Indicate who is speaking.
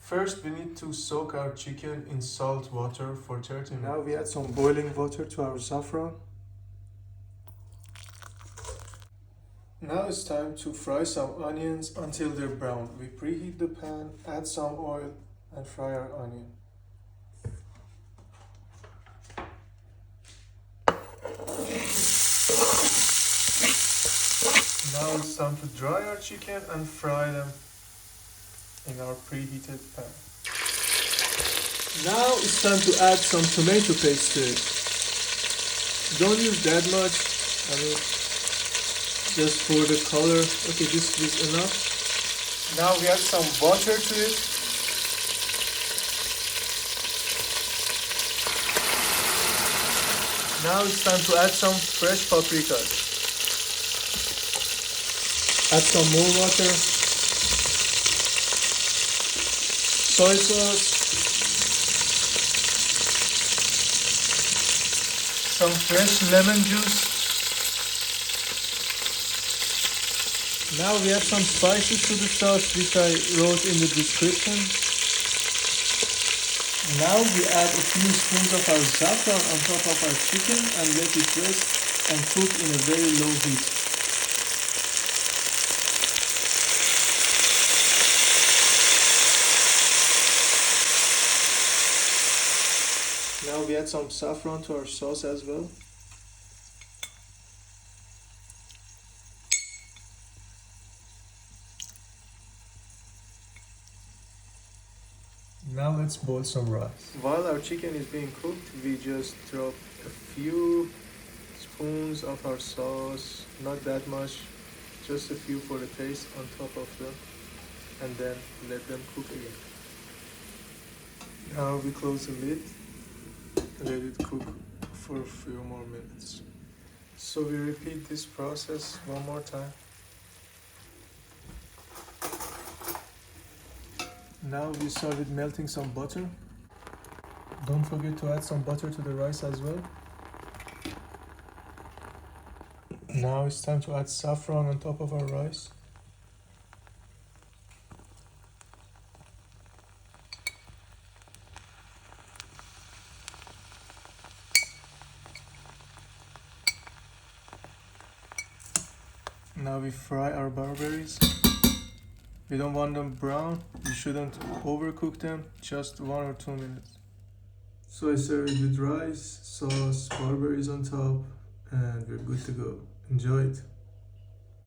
Speaker 1: First, we need to soak our chicken in salt water for 30 minutes.
Speaker 2: Now we add some boiling water to our saffron.
Speaker 1: Now it's time to fry some onions until they're brown. We preheat the pan, add some oil, and fry our onion. Now it's time to dry our chicken and fry them in our preheated pan.
Speaker 2: Now it's time to add some tomato paste to it. Don't use that much, just for the color. Okay, this is enough.
Speaker 1: Now we add some water to it. Now it's time to add some fresh paprika.
Speaker 2: Add some more water. Soy sauce.
Speaker 1: Some fresh lemon juice.
Speaker 2: Now we add some spices to the sauce, which I wrote in the description. Now we add a few spoons of our saffron on top of our chicken and let it rest and cook in a very low heat. Now we add some saffron to our sauce as well.
Speaker 1: Now let's boil some rice. While our chicken is being cooked, we just drop a few spoons of our sauce, not that much, just a few for the taste on top of them, and then let them cook again. Now we close the lid, let it cook for a few more minutes. So we repeat this process one more time. Now we started melting some butter. Don't forget to add some butter to the rice as well. Now it's time to add saffron on top of our rice. Now we fry our barberries. We don't want them brown. You shouldn't overcook them, just 1 or 2 minutes. So I serve it with rice, sauce, barberries on top, and we're good to go. Enjoy it.